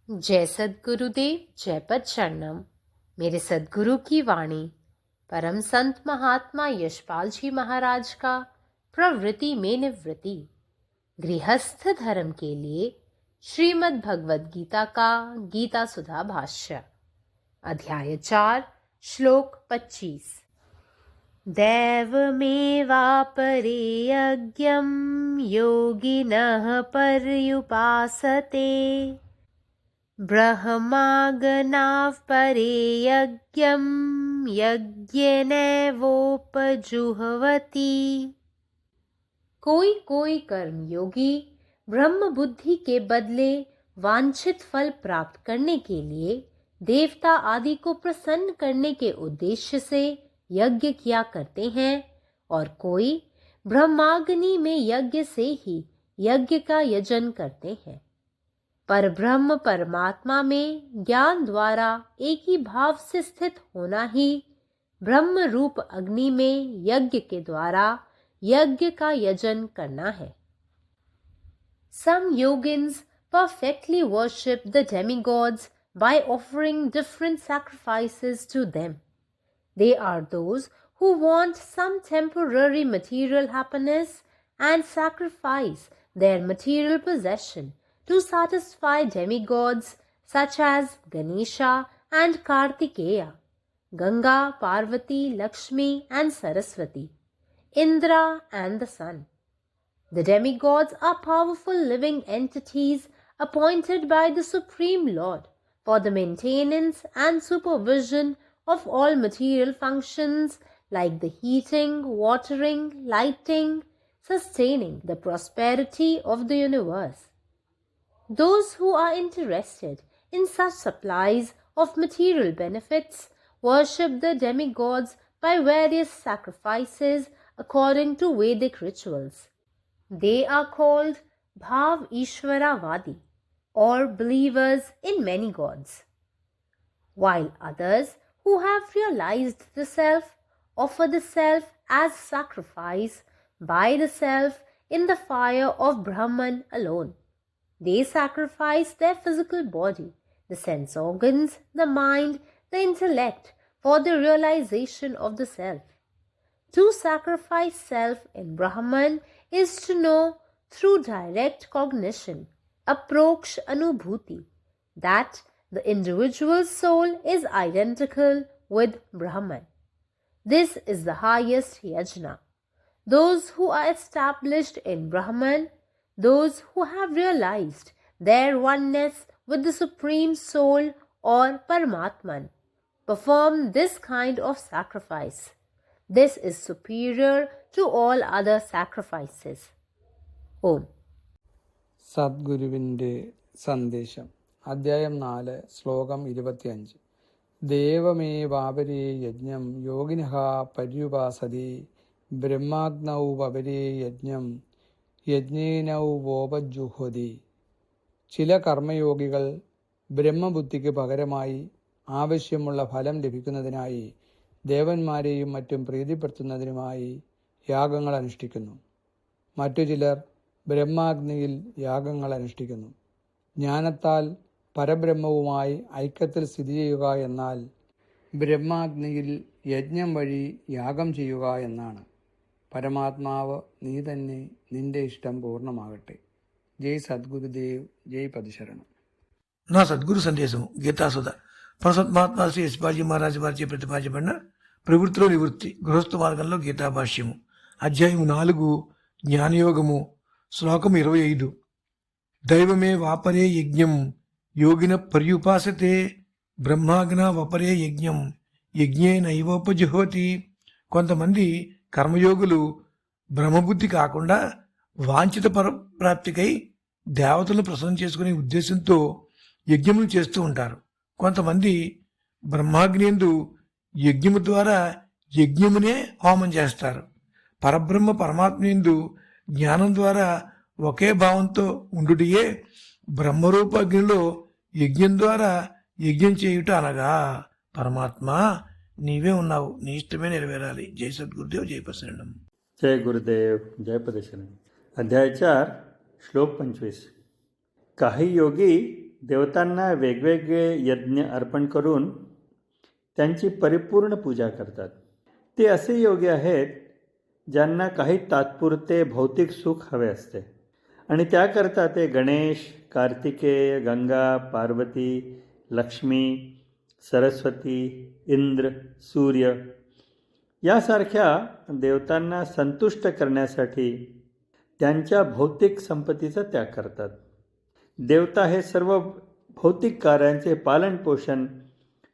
जय सद्गुरुदेव, जय पद शरणम। मेरे सद्गुरु की वाणी परम संत महात्मा यशपाल जी महाराज का प्रवृत्ति में निवृत्ति गृहस्थ धर्म के लिए श्रीमद् भगवद गीता का गीता सुधा भाष्य अध्याय 4 श्लोक 25। दैवमेवापरे यज्ञं योगिनः पर्युपासते ब्रह्मागनाः परे यज्ञं यज्ञेनैवोपजुह्वति। कोई कोई कर्मयोगी ब्रह्म बुद्धि के बदले वांछित फल प्राप्त करने के लिए देवता आदि को प्रसन्न करने के उद्देश्य से यज्ञ किया करते हैं, और कोई ब्रह्माग्नि में यज्ञ से ही यज्ञ का यजन करते हैं। पर ब्रह्म परमात्मा में ज्ञान द्वारा एक ही भाव से स्थित होना ही ब्रह्म रूप अग्नि में यज्ञ के द्वारा यज्ञ का यजन करना है। Some yogins perfectly worship the demigods by offering different sacrifices to them. They are those who want some temporary material happiness and sacrifice their material possession to satisfy demigods such as Ganesha and Kartikeya, Ganga, Parvati, Lakshmi and Saraswati, Indra and the sun. The demigods are powerful living entities appointed by the Supreme Lord for the maintenance and supervision of all material functions like the heating, watering, lighting, sustaining the prosperity of the universe. Those who are interested in such supplies of material benefits worship the demigods by various sacrifices according to Vedic rituals. They are called Bhav Ishvaravadi, or believers in many gods, while others who have realized the self offer the self as sacrifice by the self in the fire of Brahman alone. They sacrifice their physical body, the sense organs, the mind, the intellect for the realization of the self. To sacrifice self in Brahman is to know through direct cognition, aproksha anubhuti, that the individual soul is identical with Brahman. This is the highest yajna. Those who are established in Brahman, those who have realized their oneness with the Supreme Soul or Paramatman, perform this kind of sacrifice. This is superior to all other sacrifices. Om. സദ്ഗുരുവിൻ്റെ സന്ദേശം അധ്യായം 4 ശ്ലോകം 25. ദേവമേവാപരേ യജ്ഞം യോഗിനഃ പര്യുപാസതി ബ്രഹ്മാഗ്നൗപരേ യജ്ഞം യജ്ഞേനൗപോപജുഹ്വതി. ചില കർമ്മയോഗികൾ ബ്രഹ്മബുദ്ധിക്ക് പകരമായി ആവശ്യമുള്ള ഫലം ലഭിക്കുന്നതിനായി ദേവന്മാരെയും മറ്റും പ്രീതിപ്പെടുത്തുന്നതിനുമായി യാഗങ്ങൾ അനുഷ്ഠിക്കുന്നു. മറ്റു ചിലർ ബ്രഹ്മാഗ്നിയിൽ യാഗങ്ങൾ അനുഷ്ഠിക്കുന്നു. ജ്ഞാനത്താൽ പരബ്രഹ്മവുമായി ഐക്യത്തിൽ സ്ഥിതി ചെയ്യുക എന്നാൽ ബ്രഹ്മാഗ്നിയിൽ യജ്ഞം വഴി യാഗം ചെയ്യുക എന്നാണ്. പരമാത്മാവ് നീ തന്നെ, നിന്റെ ഇഷ്ടം പൂർണ്ണമാകട്ടെ. ജയ് సద్గురుదేవ్, జై పదిశరణం. నా సద్గురు సందేశం గీతాసుధ పరసత్మాత్మ శ్రీ యశ్పాజీ మహారాజు వారిచే ప్రతిపాదించబడిన ప్రవృత్తిలో నివృత్తి గృహస్థ మార్గంలో గీతాభాష్యము అధ్యాయం 4 జ్ఞానయోగము శ్లోకం 25. దైవమే వాపరే యజ్ఞం యోగిన పర్యుపాసతే బ్రహ్మాగ్న వపరే యజ్ఞం యజ్ఞేనైవోపజుహోతి. కొంతమంది కర్మయోగులు బ్రహ్మబుద్ధి కాకుండా వాంఛిత పరప్రాప్తికై దేవతలను ప్రసన్నం చేసుకునే ఉద్దేశంతో యజ్ఞములు చేస్తూ ఉంటారు. కొంతమంది బ్రహ్మాగ్నియందు యజ్ఞము ద్వారా యజ్ఞమునే హోమం చేస్తారు. పరబ్రహ్మ పరమాత్మయందు జ్ఞానం ద్వారా ఒకే భావంతో ఉండుటయే బ్రహ్మరూప అగ్నిలో యజ్ఞం ద్వారా యజ్ఞం చేయుట అనగా. పరమాత్మ నీవే ఉన్నావు, నీ ఇష్టమే నెరవేరాలి. జై సద్గురుదేవ్, జై పరశరణం. जय गुरुदेव, जय पदेशरण. अध्याय 4 श्लोक 25. काही योगी देवतांना वेगवेगळे यज्ञ अर्पण करून त्यांची परिपूर्ण पूजा करतात. ते असे योगी आहेत ज्यांना काही तात्पुरते भौतिक सुख हवे असते आणि त्याकरता ते गणेश, कार्तिकेय, गंगा, पार्वती, लक्ष्मी, सरस्वती, इंद्र, सूर्य यासारख्या देवतांना संतुष्ट करण्यासाठी त्यांच्या भौतिक संपत्तीचा त्याग करतात. देवता हे सर्व भौतिक कार्यांचे पालनपोषण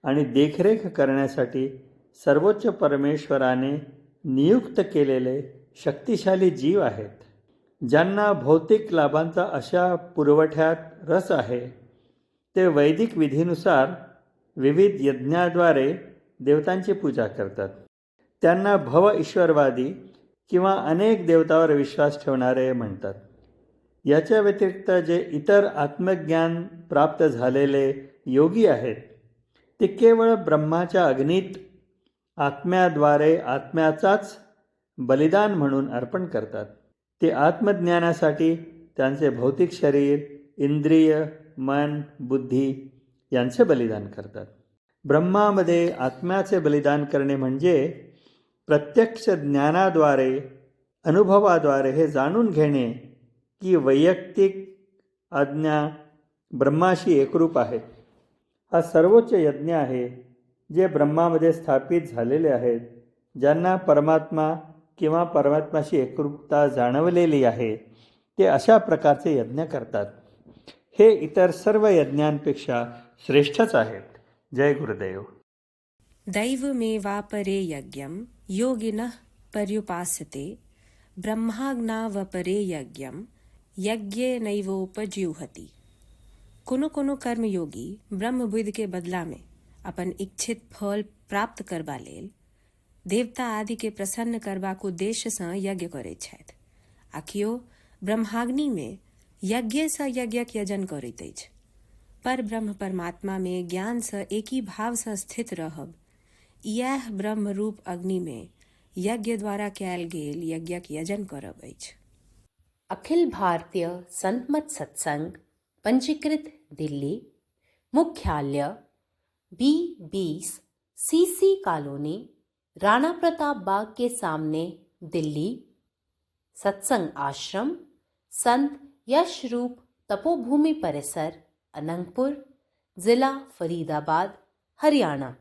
आणि देखरेख करण्यासाठी सर्वोच्च परमेश्वराने नियुक्त केलेले शक्तिशाली जीव आहेत. ज्यांना भौतिक लाभांचा अशा पुरवठ्यात रस आहे ते वैदिक विधीनुसार विविध यज्ञाद्वारे देवतांची पूजा करतात. त्यांना भव ईश्वरवादी किंवा अनेक देवतावर विश्वास ठेवणारे म्हणतात. याच्या व्यतिरिक्त जे इतर आत्मज्ञान प्राप्त झालेले योगी आहेत ते केवळ ब्रह्माच्या अग्नीत आत्म्याद्वारे आत्म्याचाच बलिदान म्हणून अर्पण करतात. ते आत्मज्ञानासाठी त्यांचे भौतिक शरीर, इंद्रिय, मन, बुद्धी यांचे बलिदान करतात. ब्रह्मामध्ये आत्म्याचे बलिदान करणे म्हणजे प्रत्यक्ष ज्ञानाद्वारे, अनुभवाद्वारे हे जाणून घेणे की वैयक्तिक आज्ञा ब्रह्माशी एकरूप आहेत. हा सर्वोच्च यज्ञ आहे जे ब्रह्मामध्ये स्थापित झालेले आहेत. ज्यांना परमात्मा किंवा परमात्माशी एकरूपता जाणवलेली आहे ते अशा प्रकारचे यज्ञ करतात. हे इतर सर्व यज्ञांपेक्षा श्रेष्ठच आहेत. जय गुरुदेव. दैवमेवापरे यज्ञं योगिनः पर्युपासते ब्रह्माज्ञावपरे यज्ञं यज्ञेनैवोपजीवति. कोनो कर्मयोगी ब्रह्म बुद्धि के बदला में अपन इच्छित फल प्राप्त करबा लेल देवता आदि के प्रसन्न करबाक उद्देश्य सँ यज्ञ करैत छथि. आखियो ब्रह्माग्नि में यज्ञ सँ यज्ञक यजन करैत अछि. पर ब्रह्म परमात्मा में ज्ञान सँ एकी भाव सँ स्थित रहब, इएह ब्रह्मरूप अग्नि में यज्ञ द्वारा कयल गेल यज्ञक यजन करब अछि. अखिल भारतीय संतमत सत्संग पंजीकृत दिल्ली, मुख्यालय B20 CC colony, Rana Pratap बाग के सामने, दिल्ली. सत्संग आश्रम संत यशरूप तपोभूमि परिसर, अनंगपुर, जिला फरीदाबाद, हरियाणा.